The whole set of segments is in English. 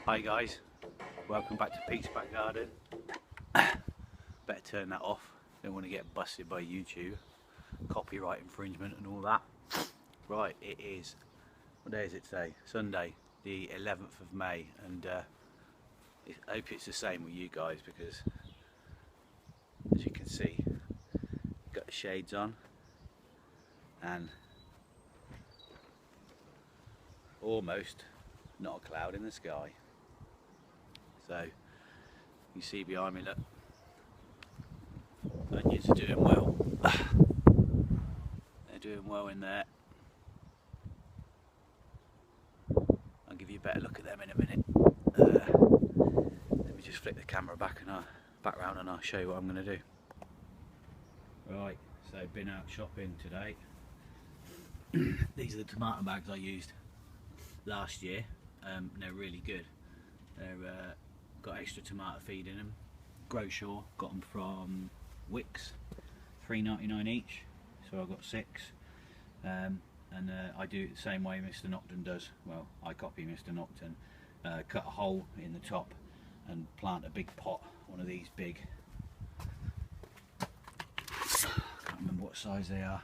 Hi guys, welcome back to Pete's Back Garden. Better turn that off, don't want to get busted by YouTube, copyright infringement and all that. Right, it is, what day is it today? Sunday, the 11th of May, and I hope it's the same with you guys because, as you can see, got the shades on and almost not a cloud in the sky. So you see behind me, look, onions are doing well. They're doing well in there. I'll give you a better look at them in a minute. Let me just flick the camera back round and I'll show you what I'm going to do. Right, so been out shopping today. These are the tomato bags I used last year. They're really good. They're got extra tomato feed in them. Groshaw, got them from Wicks, $3.99 each, so I got 6. And I do it the same way Mr. Nocton does. Well, I copy Mr. Nocton. Cut a hole in the top and plant a big pot, one of these big, I can't remember what size they are,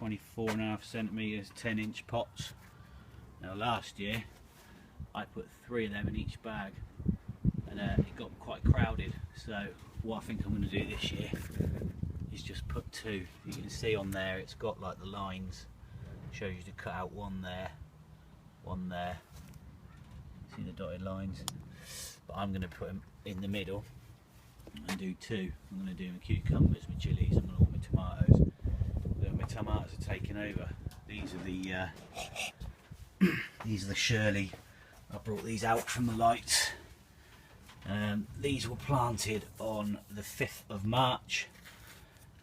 24.5 centimeters, 10-inch pots. Now last year I put 3 of them in each bag, and it got quite crowded, so what I think I'm going to do this year is just put 2. You can see on there it's got like the lines, shows you to cut out one there, see the dotted lines, but I'm going to put them in the middle and do 2. I'm going to do my cucumbers, my chilies, and all my tomatoes. My tomatoes are taking over. These are the Shirley. I brought these out from the lights. These were planted on the 5th of March,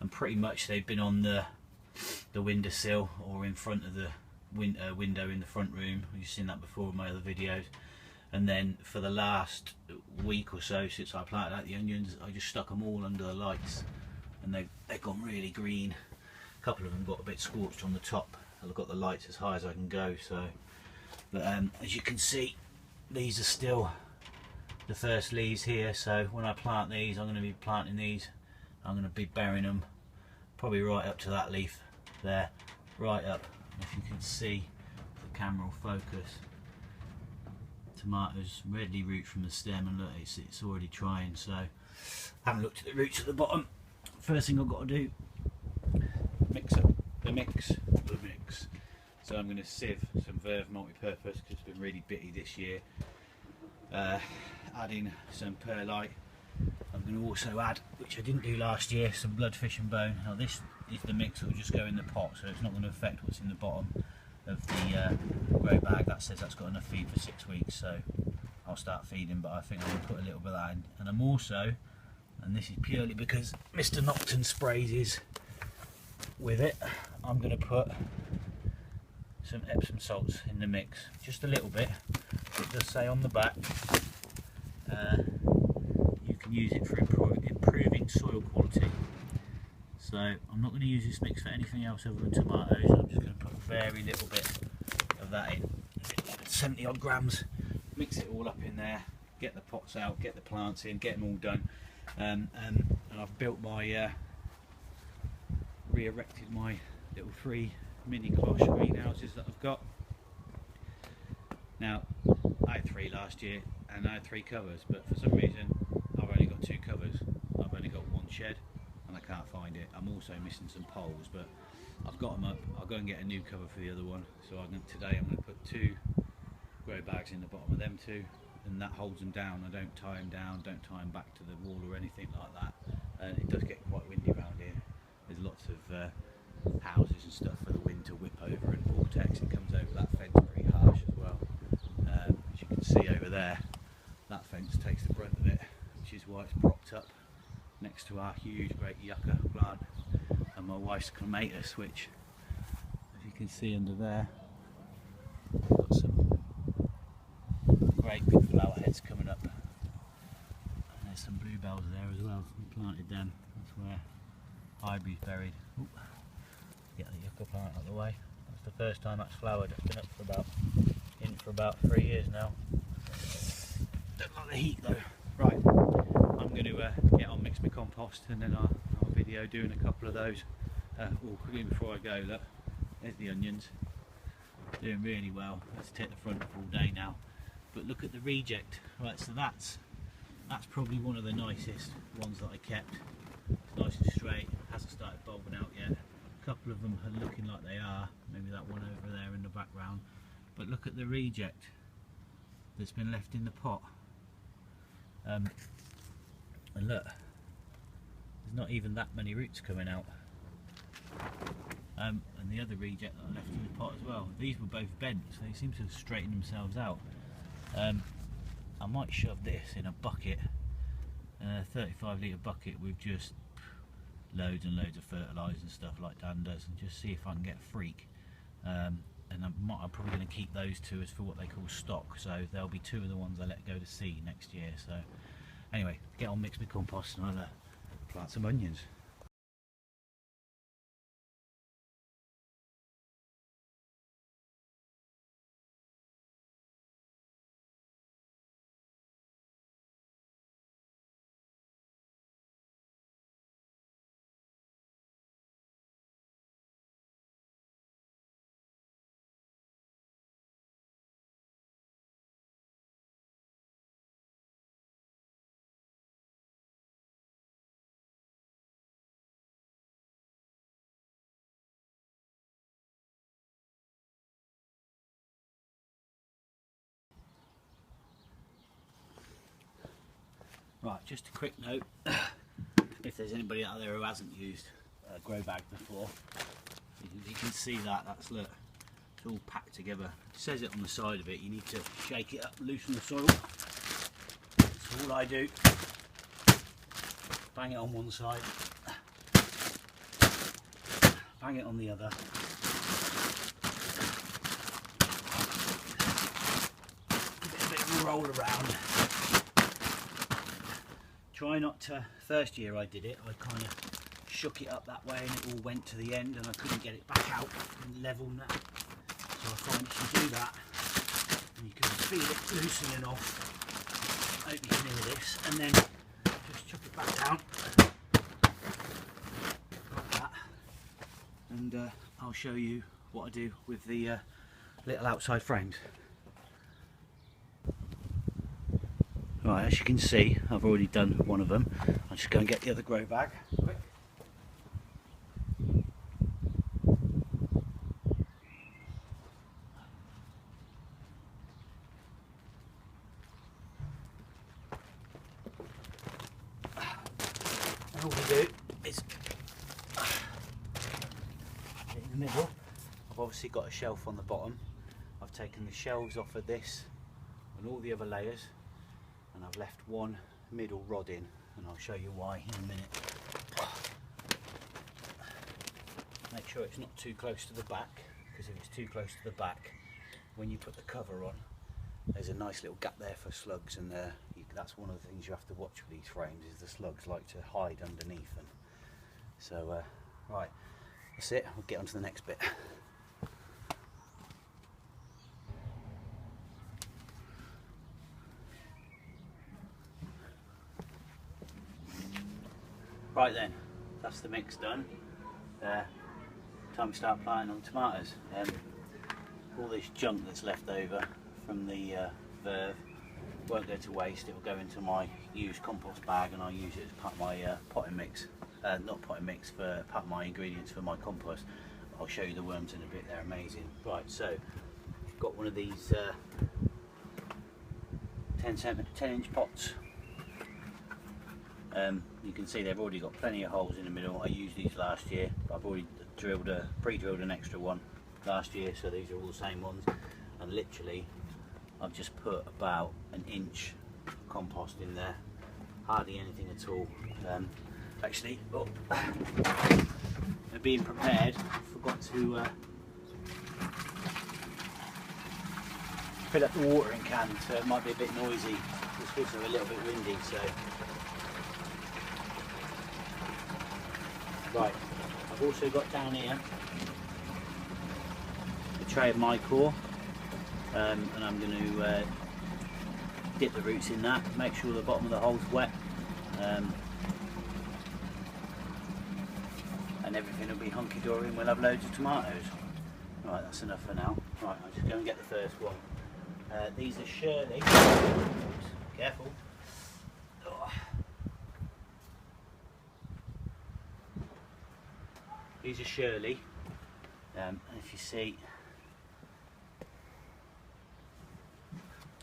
and pretty much they've been on the windowsill or in front of the window in the front room. You've seen that before in my other videos. And then for the last week or so since I planted out the onions, I just stuck them all under the lights, and they've gone really green. A couple of them got a bit scorched on the top. I've got the lights as high as I can go, so. But as you can see, these are still the first leaves here, so when I plant these, I'm going to be planting these. I'm going to be burying them probably right up to that leaf there, right up. If you can see, the camera will focus. Tomatoes readily root from the stem, and look, it's already trying. So I haven't looked at the roots at the bottom. First thing I've got to do, mix up the mix. So I'm going to sieve some Verve multi-purpose because it's been really bitty this year. Add in some perlite. I'm going to also add, which I didn't do last year, some bloodfish and bone. Now this is the mix that will just go in the pot, so it's not going to affect what's in the bottom of the grow bag. That says that's got enough feed for 6 weeks, so I'll start feeding, but I think I'm going to put a little bit of that in. And I'm also, and this is purely because Mr. Nocton sprays his with it, I'm going to put some Epsom salts in the mix, just a little bit. It does say on the back you can use it for improving soil quality. So I'm not going to use this mix for anything else other than tomatoes. I'm just going to put a very little bit of that in, 70 odd grams, mix it all up in there, get the pots out, get the plants in, get them all done. And I've built my, re-erected my little 3 mini cloche greenhouses that I've got. Now I had 3 last year and I had 3 covers, but for some reason I've only got 2 covers. I've only got 1 shed and I can't find it. I'm also missing some poles, but I've got them up. I'll go and get a new cover for the other one. So today I'm going to put 2 grow bags in the bottom of them 2, and that holds them down. I don't tie them down, don't tie them back to the wall or anything like that. And it does get quite windy around here. There's lots of houses and stuff for the wind to whip over and vortex. It comes over that fence pretty harsh as well. As you can see over there, that fence takes the brunt of it, which is why it's propped up next to our huge great yucca plant and my wife's clematis, which, as you can see under there, got some great big flower heads coming up, and there's some bluebells there as well. We planted them. That's where Ivory's buried. Ooh. Get the yucca plant out of the way. That's the first time that's flowered. It's been up for about 3 years now. Don't like the heat though. Right, I'm going to get on mix my compost, and then I'll video doing a couple of those. Quickly before I go, look, there's the onions, doing really well. Let's take the front all day now. But look at the reject. Right, so that's probably one of the nicest ones that I kept. It's nice and straight, hasn't started bulbing out yet. A couple of them are looking like they are, maybe that one over there in the background. But look at the reject that's been left in the pot. And look, there's not even that many roots coming out. And the other reject that I left in the pot as well. These were both bent, so they seem to have straightened themselves out. I might shove this in a bucket, a 35 litre bucket with just loads and loads of fertilisers and stuff like Dan does, and just see if I can get a freak. And I'm probably going to keep those two as for what they call stock, so there'll be 2 of the ones I let go to seed next year. So anyway, get on mix my compost and I'll plant some onions. Right, just a quick note, if there's anybody out there who hasn't used a grow bag before, you can see that's, look, it's all packed together. It says it on the side of it, you need to shake it up, loosen the soil. That's all I do. Bang it on one side, bang it on the other. Give it a bit of a roll around. Try not to, first year I did it, I kind of shook it up that way and it all went to the end and I couldn't get it back out and level now. So I find if you do that, and you can feel it loosening off, I hope you can hear this, and then just chuck it back down, like that, and I'll show you what I do with the little outside frames. Right, as you can see, I've already done one of them. I'll just go and get the other grow bag. Quick. And all we do is get in the middle. I've obviously got a shelf on the bottom. I've taken the shelves off of this and all the other layers, and I've left one middle rod in, and I'll show you why in a minute. Make sure it's not too close to the back, because if it's too close to the back, when you put the cover on, there's a nice little gap there for slugs, and that's one of the things you have to watch with these frames, is the slugs like to hide underneath them. So right, that's it, we'll get on to the next bit. Right then, that's the mix done. Time to start planting on tomatoes. All this junk that's left over from the verve won't go to waste. It will go into my used compost bag, and I'll use it as part of my potting mix. Not potting mix, for part of my ingredients for my compost. I'll show you the worms in a bit, they're amazing. Right, so I've got one of these 10-inch pots. You can see they've already got plenty of holes in the middle. I used these last year, but I've already pre-drilled an extra one last year, so these are all the same ones. And literally, I've just put about an inch of compost in there, hardly anything at all. Actually, being prepared, forgot to fill up the watering can, so it might be a bit noisy. It's also a little bit windy, so. Right, I've also got down here a tray of my core. and I'm going to dip the roots in that, make sure the bottom of the hole's wet, and everything will be hunky-dory and we'll have loads of tomatoes. Right, that's enough for now. Right, I'll just go and get the first one. These are Shirley. Oops, careful. Oh. These are Shirley, and if you see,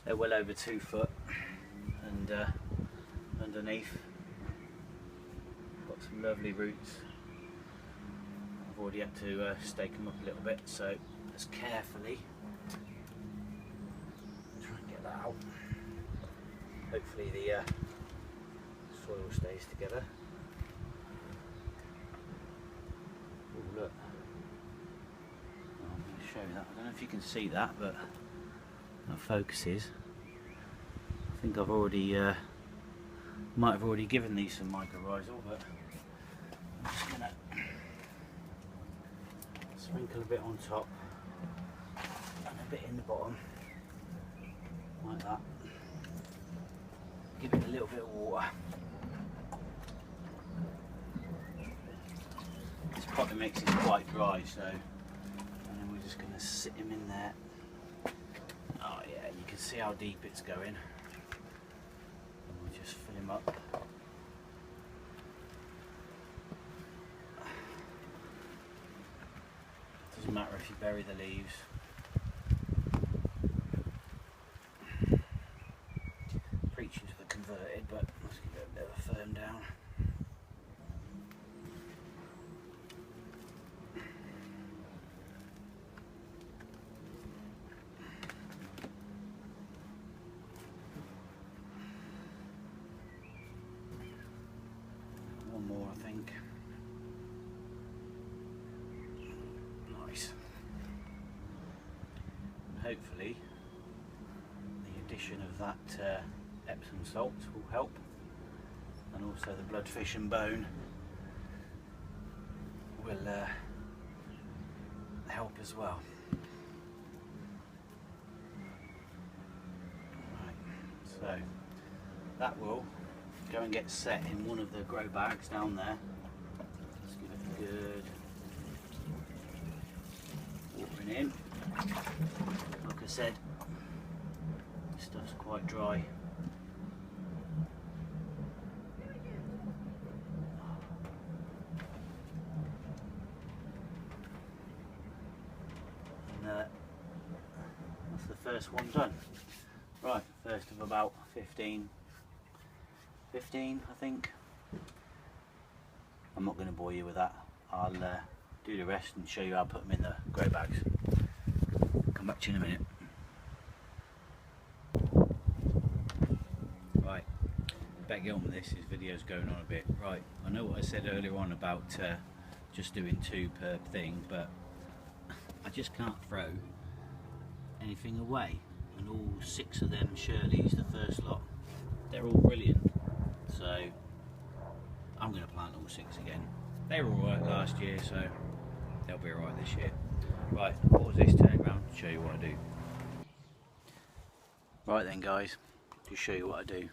they're well over 2 foot, and underneath got some lovely roots. I've already had to stake them up a little bit, so let's carefully try and get that out. Hopefully the soil stays together. Oh, look. I'm going to show you that. I don't know if you can see that, but that focuses. I think I've already might have already given these some mycorrhizal, but I'm just going to sprinkle a bit on top and a bit in the bottom, like that. Give it a little bit of water. This potting mix is quite dry, so and then we're just going to sit him in there. Oh yeah, you can see how deep it's going. And we'll just fill him up. Doesn't matter if you bury the leaves. Preaching to the converted, but let's give it a bit of a firm down. One more, I think. Nice. And hopefully the addition of that Epsom salt will help, and also the bloodfish and bone will help as well. Right, so that will go and get set in one of the grow bags down there. Let's give it a good watering in. Like I said, this stuff's quite dry. And that's the first one done. Right, first of about 15 I think. I'm not going to bore you with that. I'll do the rest and show you how to put them in the grow bags. Come back to you in a minute. Right, better get on with this. This video's going on a bit. Right, I know what I said earlier on about just doing 2 per thing, but I just can't throw anything away. And all 6 of them Shirleys, the first lot, they're all brilliant. So I'm going to plant all 6 again. They were alright last year, so they'll be alright this year. Right, pause this, turn it around, show you what I do. Right then guys, to show you what I do.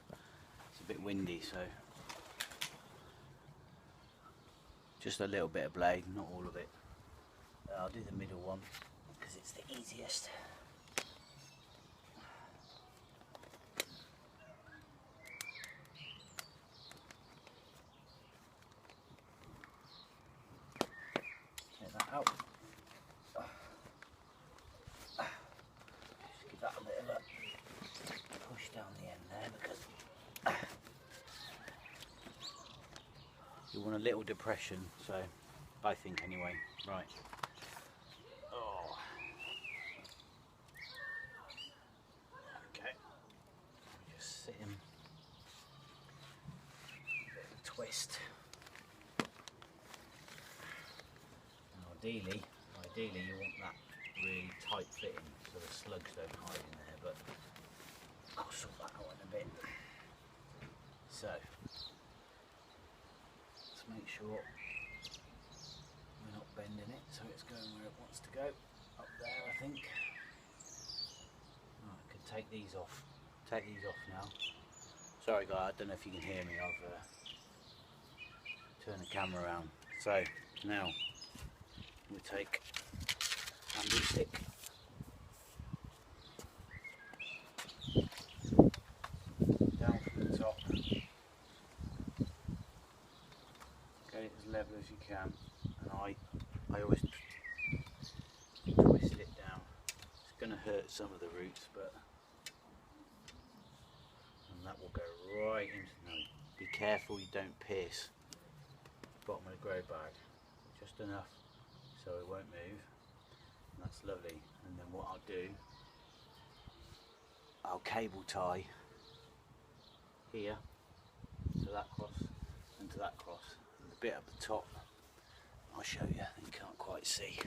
It's a bit windy, so just a little bit of blade, not all of it. I'll do the middle one because it's the easiest. Out. Just give that a bit of a push down the end there, because you want a little depression, so I think anyway. Right. Oh. Okay. Just sit him. A bit of a twist. Ideally you want that really tight fitting so the slugs don't hide in there, but I'll sort that out in a bit. So let's make sure we're not bending it so it's going where it wants to go. Up there, I think. take these off. Take these off now. Sorry guys, I don't know if you can hear me. I've turned the camera around. So now we take handy stick. Down from the top. Get it as level as you can. And I always twist it down. It's going to hurt some of the roots, but and that will go right into. No, be careful you don't pierce the bottom of the grow bag. Just enough so it won't move. And that's lovely. And then what I'll do, I'll cable tie here to that cross and to that cross. And the bit up the top, I'll show you. You can't quite see.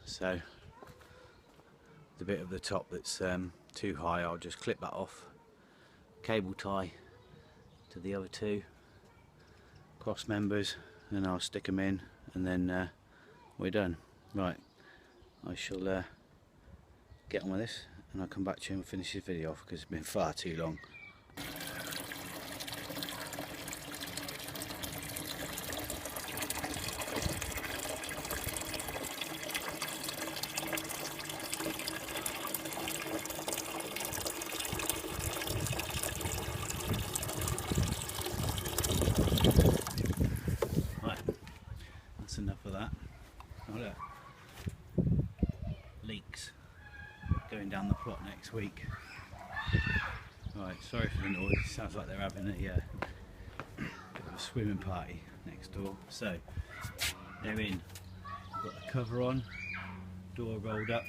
So the bit of the top that's too high, I'll just clip that off, cable tie to the other two cross members, and I'll stick them in, and then we're done. Right, I shall get on with this, and I'll come back to you and finish this video off because it's been far too long. That's enough of that. Oh, look. Leaks going down the plot next week. Right, sorry for the noise. Sounds like they're having a bit of a swimming party next door. So they're in. I've got the cover on, door rolled up.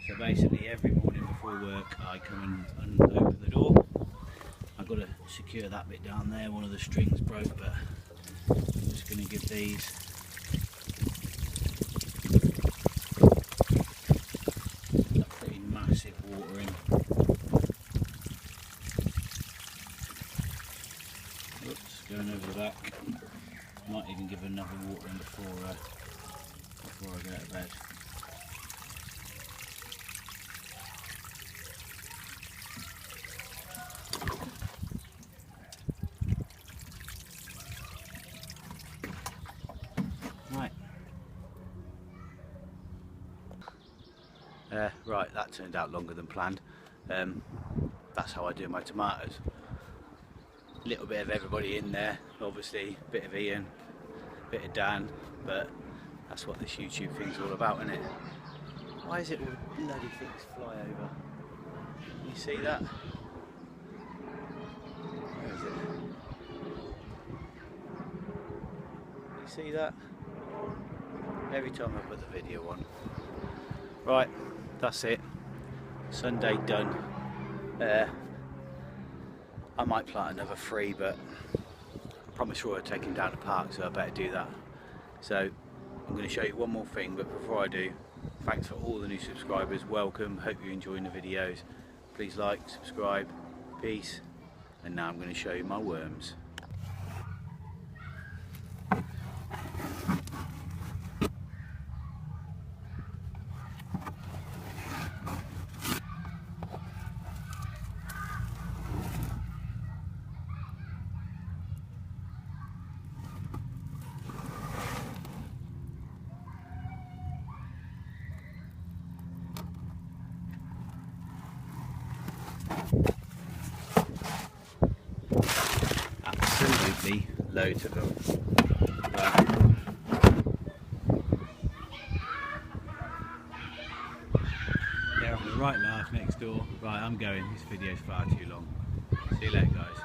So basically every morning before work I come and open the door. I've got to secure that bit down there. One of the strings broke, but I'm just going to give these a pretty massive watering. Oops, going over the back. Might even give another watering before I go to bed. Right, that turned out longer than planned. That's how I do my tomatoes. A little bit of everybody in there, obviously, a bit of Ian, a bit of Dan, but that's what this YouTube thing's all about, isn't it? Why is it all bloody things fly over? You see that? Where is it? You see that? Every time I put the video on. Right, that's it. Sunday done. I might plant another 3, but I promised Roy I'd take him down to the park, so I better do that. So I'm going to show you one more thing, but before I do, thanks for all the new subscribers. Welcome. Hope you're enjoying the videos. Please like, subscribe. Peace. And now I'm going to show you my worms. Absolutely loads of them. They're on the right laugh next door. Right, I'm going. This video's far too long. See you later, guys.